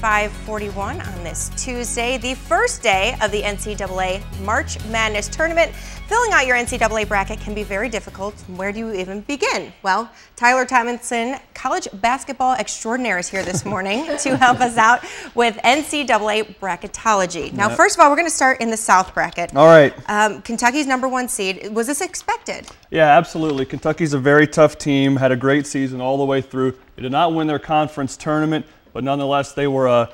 5:41 on this Tuesday, the first day of the NCAA March Madness Tournament. Filling out your NCAA bracket can be very difficult. Where do you even begin? Well, Tyler Tomlinson, college basketball extraordinaire, is here this morning to help us out with NCAA Bracketology. Now, first of all, we're going to start in the South bracket. All right. Kentucky's #1 seed. Was this expected? Yeah, absolutely. Kentucky's a very tough team, had a great season all the way through. They did not win their conference tournament, but nonetheless, they were a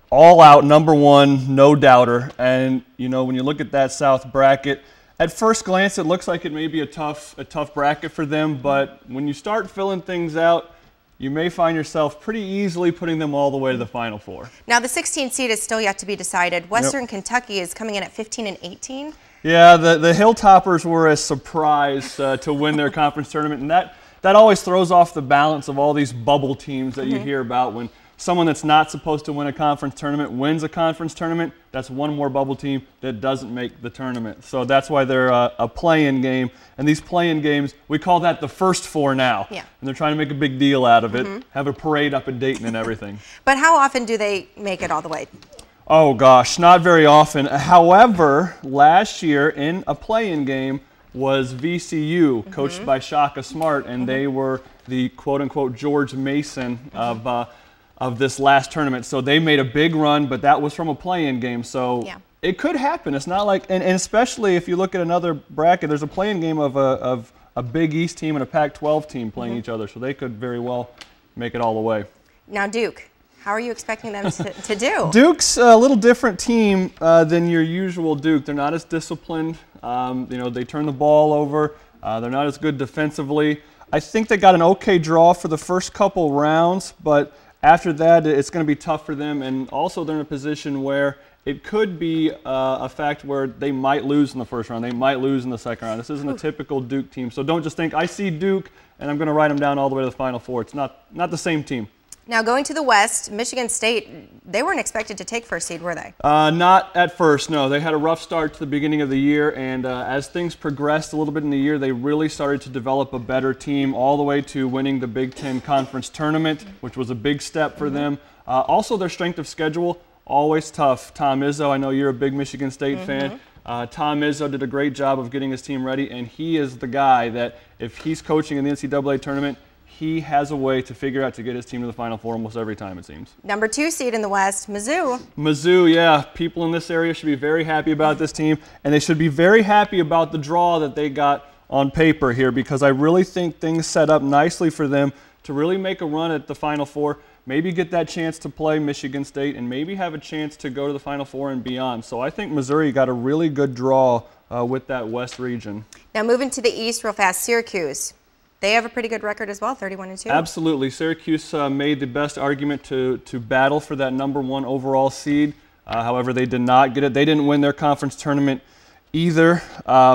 all-out #1, no doubter. And, you know, when you look at that South bracket, at first glance, it looks like it may be a tough bracket for them, but when you start filling things out, you may find yourself pretty easily putting them all the way to the Final Four. Now, the 16th seed is still yet to be decided. Western Kentucky is coming in at 15 and 18. Yeah, the Hilltoppers were a surprise to win their conference tournament, and that always throws off the balance of all these bubble teams that you hear about. When someone that's not supposed to win a conference tournament wins a conference tournament, that's one more bubble team that doesn't make the tournament. So that's why they're a play-in game. And these play-in games, we call that the first four now. Yeah. And they're trying to make a big deal out of it, have a parade up in Dayton and everything. But how often do they make it all the way? Oh gosh, not very often. However, last year in a play-in game was VCU, coached by Shaka Smart, and they were the quote-unquote George Mason of this last tournament. So they made a big run, but that was from a play-in game. So it could happen. It's not like, and especially if you look at another bracket, there's a play-in game of a Big East team and a Pac-12 team playing each other. So they could very well make it all the way. Now, Duke, how are you expecting them to do? Duke's a little different team than your usual Duke. They're not as disciplined. You know, they turn the ball over. They're not as good defensively. I think they got an okay draw for the first couple rounds, but after that, it's going to be tough for them. And also, they're in a position where it could be a fact where they might lose in the first round. They might lose in the second round. This isn't a typical Duke team. So don't just think, I see Duke, and I'm going to write them down all the way to the Final Four. It's not the same team. Now, going to the West, Michigan State, they weren't expected to take first seed, were they? Not at first, no. They had a rough start to the beginning of the year, and as things progressed a little bit in the year, they really started to develop a better team all the way to winning the Big Ten Conference Tournament, which was a big step for them. Also, their strength of schedule, always tough. Tom Izzo, I know you're a big Michigan State fan. Tom Izzo did a great job of getting his team ready, and he is the guy that if he's coaching in the NCAA tournament, he has a way to figure out to get his team to the Final Four almost every time, it seems. #2 seed in the West, Mizzou. Mizzou, yeah. People in this area should be very happy about this team, and they should be very happy about the draw that they got on paper here, because I really think things set up nicely for them to really make a run at the Final Four, maybe get that chance to play Michigan State, and maybe have a chance to go to the Final Four and beyond. So I think Missouri got a really good draw with that West region. Now moving to the East real fast, Syracuse. They have a pretty good record as well, 31-2. Absolutely. Syracuse made the best argument to battle for that #1 overall seed. However, they did not get it. They didn't win their conference tournament either.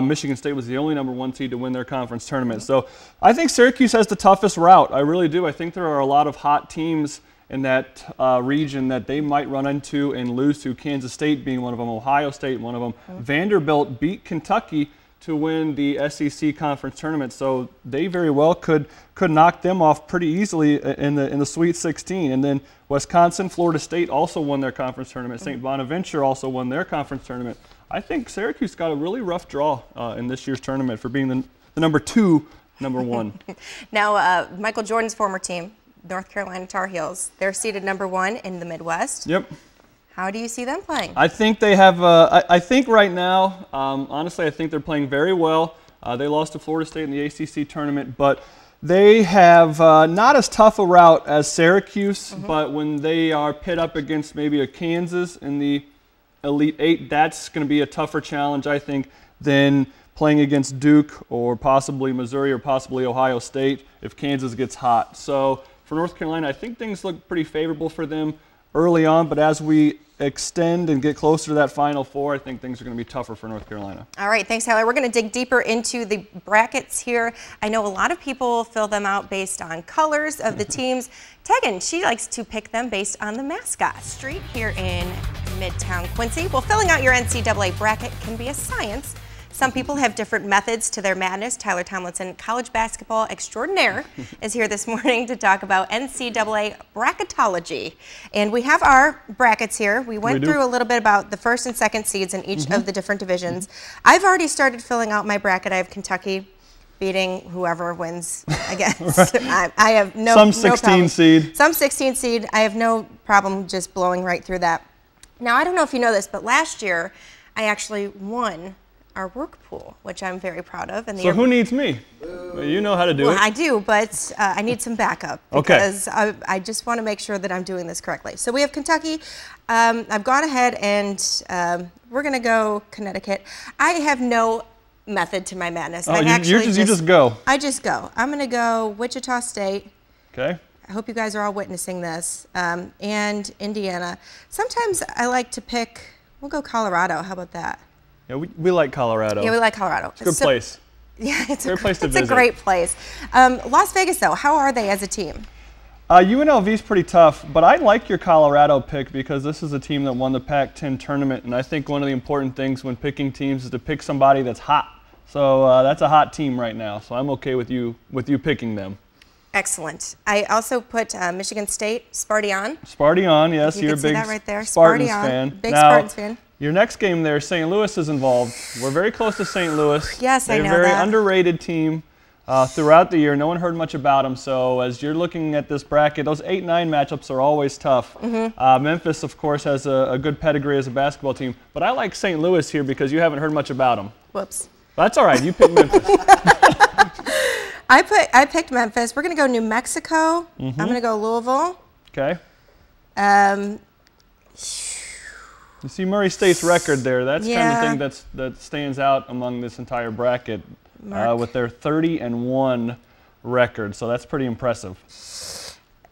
Michigan State was the only #1 seed to win their conference tournament. So I think Syracuse has the toughest route. I really do. I think there are a lot of hot teams in that region that they might run into and lose to, Kansas State being one of them, Ohio State one of them. Vanderbilt beat Kentucky to win the SEC conference tournament, so they very well could knock them off pretty easily in the Sweet 16. And then Wisconsin, Florida State also won their conference tournament. St. Bonaventure also won their conference tournament. I think Syracuse got a really rough draw in this year's tournament for being the #2, #1. Now, Michael Jordan's former team, North Carolina Tar Heels, they're seeded #1 in the Midwest. Yep. How do you see them playing? I think they have, I think right now, honestly, I think they're playing very well. They lost to Florida State in the ACC tournament, but they have not as tough a route as Syracuse, but when they are pit up against maybe a Kansas in the Elite 8, that's going to be a tougher challenge, I think, than playing against Duke or possibly Missouri or possibly Ohio State if Kansas gets hot. So for North Carolina, I think things look pretty favorable for them early on, but as we extend and get closer to that Final Four, I think things are going to be tougher for North Carolina. All right, thanks, Tyler. We're going to dig deeper into the brackets here. I know a lot of people fill them out based on colors of the teams. Tegan, she likes to pick them based on the mascot. Street here in Midtown Quincy. Well, filling out your NCAA bracket can be a science. Some people have different methods to their madness. Tyler Tomlinson, college basketball extraordinaire, is here this morning to talk about NCAA bracketology. And we have our brackets here. We went through a little bit about the first and second seeds in each of the different divisions. I've already started filling out my bracket. I have Kentucky beating whoever wins against. I have no 16 seed. Some 16 seed. I have no problem just blowing right through that. Now, I don't know if you know this, but last year I actually won our work pool, which I'm very proud of. And so who needs me? You know how to do it. I do, but I need some backup because I just want to make sure that I'm doing this correctly. So we have Kentucky. I've gone ahead and we're going to go Connecticut. I have no method to my madness. Oh, you just go. I just go. I'm going to go Wichita State. Okay. I hope you guys are all witnessing this. And Indiana. Sometimes I like to pick, we'll go Colorado. How about that? Yeah, we like Colorado. Yeah, we like Colorado. It's a good place. Yeah, it's a visit. great place. Las Vegas, though, how are they as a team? UNLV is pretty tough, but I like your Colorado pick because this is a team that won the Pac-10 tournament, and I think one of the important things when picking teams is to pick somebody that's hot. So that's a hot team right now, so I'm okay with you picking them. Excellent. I also put Michigan State, Spartan. Spartan, yes, you're a big that right there. Spartans fan. Big Spartans fan. Your next game there, St. Louis is involved. We're very close to St. Louis. Yes, I know that. They're a very underrated team. Throughout the year, no one heard much about them, so as you're looking at this bracket, those 8-9 matchups are always tough. Memphis, of course, has a good pedigree as a basketball team, but I like St. Louis here because you haven't heard much about them. Whoops. That's all right, you picked Memphis. I picked Memphis. We're going to go New Mexico. I'm going to go Louisville. Okay. You see Murray State's record there. That's kind of the thing that stands out among this entire bracket. With their 30-1 record, so that's pretty impressive.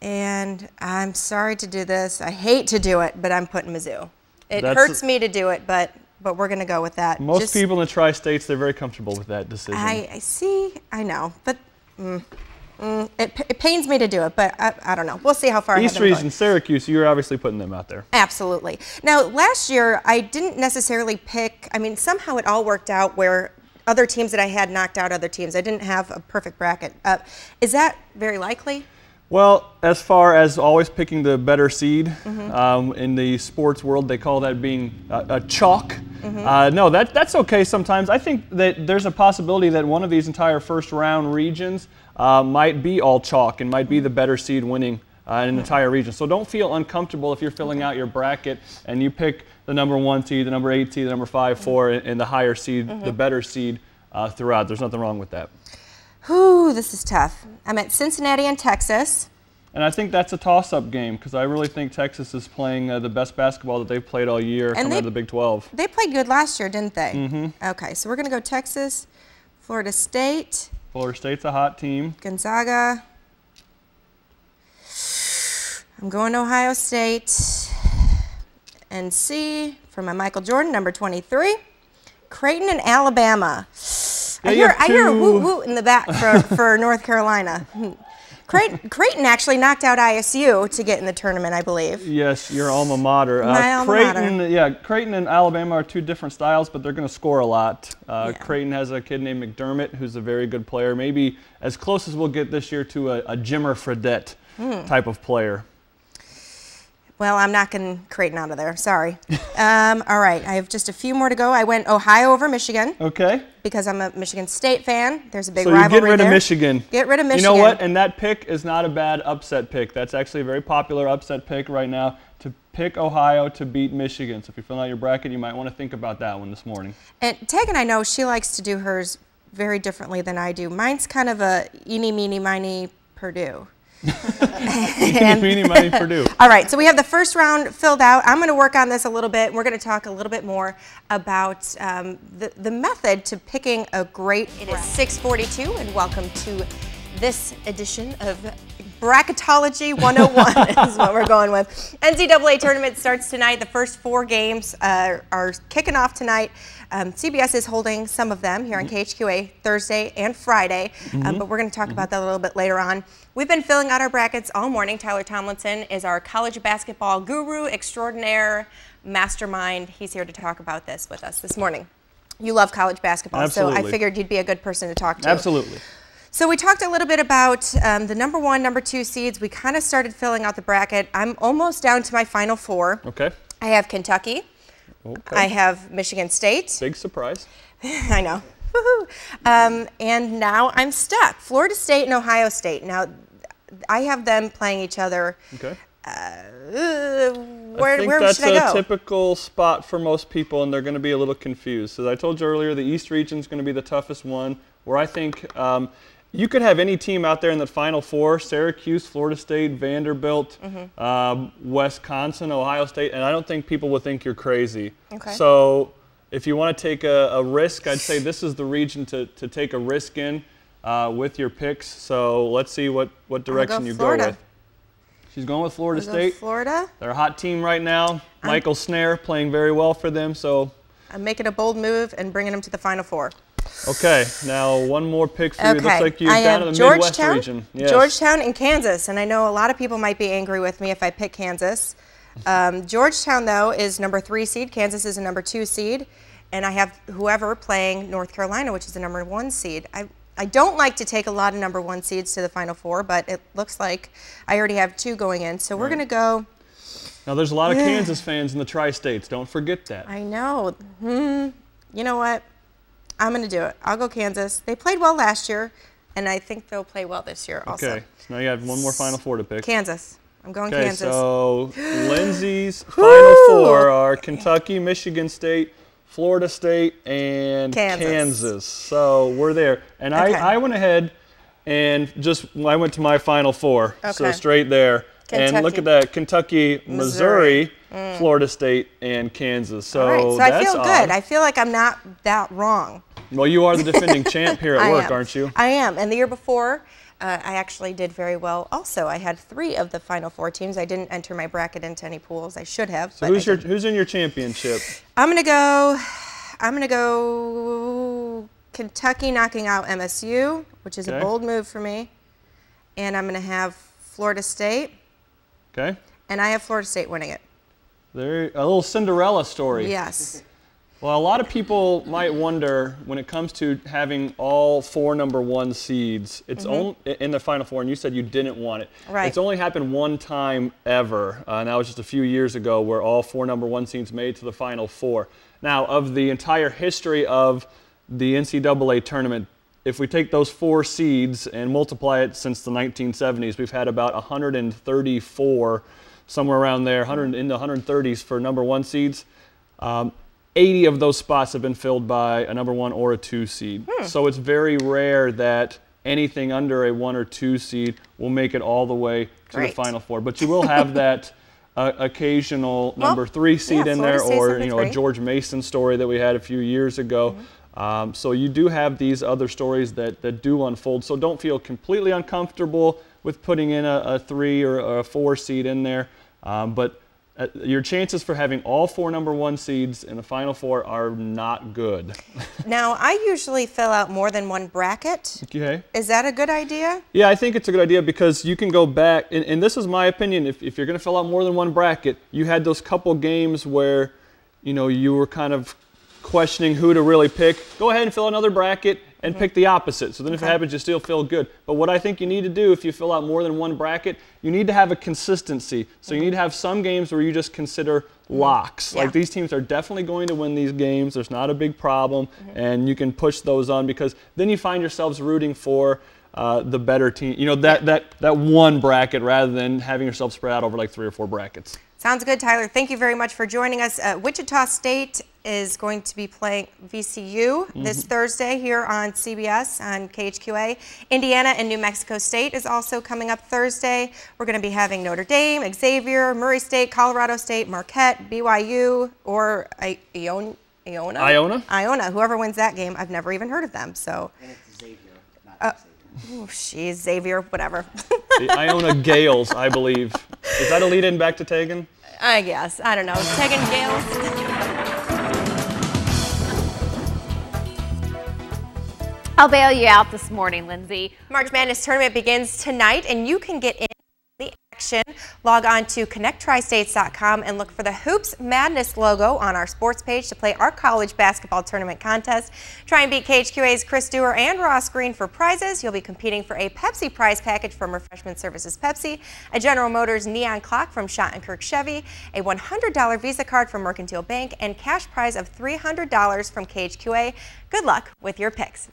And I'm sorry to do this. I hate to do it, but I'm putting Mizzou. It hurts me to do it, but we're going to go with that. Most people in the Tri-States, they're very comfortable with that decision. I see. I know, but it pains me to do it, but I don't know. We'll see how far ahead East Region, Syracuse, you're obviously putting them out there. Absolutely. Now, last year, I didn't necessarily pick, I mean, somehow it all worked out where other teams that I had knocked out other teams. I didn't have a perfect bracket. Is that very likely? Well, as far as always picking the better seed, in the sports world, they call that being a chalk. No, that's okay sometimes. I think that there's a possibility that one of these entire first round regions might be all chalk and might be the better seed winning an entire region. So don't feel uncomfortable if you're filling out your bracket and you pick the number 1 seed, the number 8 seed, the number 5, 4, and the higher seed, the better seed throughout. There's nothing wrong with that. Whew, this is tough. I'm at Cincinnati and Texas. And I think that's a toss-up game because I really think Texas is playing the best basketball that they've played all year coming out of the Big 12. They played good last year, didn't they? Okay, so we're going to go Texas, Florida State. Florida State's a hot team. Gonzaga. I'm going Ohio State. NC for my Michael Jordan, number 23. Creighton and Alabama. I hear a woot-woot in the back for North Carolina. Creighton actually knocked out ISU to get in the tournament, I believe. Yes, your alma mater. My alma mater. Yeah, Creighton and Alabama are two different styles, but they're going to score a lot. Creighton has a kid named McDermott, who's a very good player, maybe as close as we'll get this year to a Jimmer Fredette type of player. Well, I'm knocking Creighton out of there. Sorry. All right, I have just a few more to go. I went Ohio over Michigan. Okay. Because I'm a Michigan State fan. There's a big rivalry there. So you get rid of Michigan. Get rid of Michigan. You know what? And that pick is not a bad upset pick. That's actually a very popular upset pick right now, to pick Ohio to beat Michigan. So if you're filling out your bracket, you might want to think about that one this morning. And Tegan, I know she likes to do hers very differently than I do. Mine's kind of a eeny, meeny, miny, Purdue. Purdue. All right, so we have the first round filled out. I'm going to work on this a little bit. We're going to talk a little bit more about the method to picking a great. It is 6:42, and welcome to this edition of Bracketology 101 is what we're going with. NCAA tournament starts tonight. The first 4 games are kicking off tonight. CBS is holding some of them here on KHQA Thursday and Friday, but we're going to talk about that a little bit later on. We've been filling out our brackets all morning. Tyler Tomlinson is our college basketball guru extraordinaire, mastermind. He's here to talk about this with us this morning. You love college basketball, Absolutely. so I figured you'd be a good person to talk to. Absolutely. So we talked a little bit about the number 1, number 2 seeds. We kind of started filling out the bracket. I'm almost down to my final 4. Okay. I have Kentucky. Okay. I have Michigan State. Big surprise. I know. And now I'm stuck. Florida State and Ohio State. Now, I have them playing each other. Okay. Where should I go? That's a typical spot for most people, and they're going to be a little confused. So as I told you earlier, the East region is going to be the toughest one, where I think you could have any team out there in the Final Four: Syracuse, Florida State, Vanderbilt, Wisconsin, Ohio State, and I don't think people would think you're crazy. Okay. So if you want to take a risk, I'd say this is the region to take a risk in with your picks. So let's see what direction you go with. She's going with Florida State. Florida. They're a hot team right now. Michael Snare playing very well for them. So I'm making a bold move and bringing them to the Final Four. Okay, now one more pick for you. Okay. Looks like you've I down have in the Georgetown, Midwest region. Yes. Georgetown and Kansas, and I know a lot of people might be angry with me if I pick Kansas. Georgetown, though, is number 3 seed. Kansas is a number 2 seed. And I have whoever playing North Carolina, which is the number 1 seed. I don't like to take a lot of number 1 seeds to the Final Four, but it looks like I already have 2 going in. So we're going to go. Now, there's a lot of Kansas fans in the Tri-States. Don't forget that. I know. You know what? I'm going to do it. I'll go Kansas. They played well last year, and I think they'll play well this year also. Okay, so now you have one more Final Four to pick. Kansas. I'm going Kansas. Okay, so Lindsey's Final Four are Kentucky, Michigan State, Florida State, and Kansas. So we're there. And I went ahead and I went to my Final Four. Okay. So straight there. Kentucky. And look at that, Kentucky, Missouri, Florida State, and Kansas. So, all right, so that's I feel odd. Good. I feel like I'm not that wrong. Well, you are the defending champ here at work, aren't you? I am. And the year before, I actually did very well also. I had 3 of the Final Four teams. I didn't enter my bracket into any pools. I should have. So who's in your championship? I'm gonna go Kentucky knocking out MSU, which is a bold move for me. And I'm gonna have Florida State. Okay. And I have Florida State winning it. There, a little Cinderella story. Yes. Well, a lot of people might wonder when it comes to having all 4 number 1 seeds. It's only in the Final Four, and you said you didn't want it. Right. It's only happened one time ever, and that was just a few years ago, where all 4 number 1 seeds made to the Final Four. Now, of the entire history of the NCAA tournament, if we take those 4 seeds and multiply it since the 1970s, we've had about 134, somewhere around there, in the 130s for number 1 seeds. 80 of those spots have been filled by a number 1 or a 2 seed. So it's very rare that anything under a 1 or 2 seed will make it all the way to the Final Four. But you will have that occasional number 3 seed in there, or a George Mason story that we had a few years ago. So you do have these other stories that do unfold. So don't feel completely uncomfortable with putting in a 3 or a 4 seed in there. But your chances for having all 4 number 1 seeds in the Final Four are not good. Now, I usually fill out more than 1 bracket. Okay. Is that a good idea? Yeah, I think it's a good idea, because you can go back, and this is my opinion, if you're going to fill out more than 1 bracket, you had those couple games where, you were kind of questioning who to really pick. Go ahead and fill another bracket and pick the opposite. So then if it happens, you still feel good. But what I think you need to do if you fill out more than 1 bracket, you need to have a consistency. So you need to have some games where you just consider locks. Like, these teams are definitely going to win these games. There's not a big problem. And you can push those on, because then you find yourselves rooting for the better team. That 1 bracket, rather than having yourself spread out over like 3 or 4 brackets. Sounds good, Tyler. Thank you very much for joining us. Wichita State is going to be playing VCU this Thursday here on CBS on KHQA. Indiana and New Mexico State is also coming up Thursday. We're going to be having Notre Dame, Xavier, Murray State, Colorado State, Marquette, BYU, or Iona. Whoever wins that game, I've never even heard of them. So. And it's Xavier, not Xavier. Oh, she's Xavier, whatever. The Iona Gales, I believe. Is that a lead-in back to Tegan? I guess. I don't know. Tegan Gales. I'll bail you out this morning, Lindsay. March Madness tournament begins tonight, and you can get in the action, log on to connecttristates.com and look for the Hoops Madness logo on our sports page to play our college basketball tournament contest. Try and beat KHQA's Chris Dewar and Ross Green for prizes. You'll be competing for a Pepsi prize package from Refreshment Services Pepsi, a General Motors neon clock from Schottenkirk Chevy, a $100 Visa card from Mercantile Bank, and cash prize of $300 from KHQA. Good luck with your picks.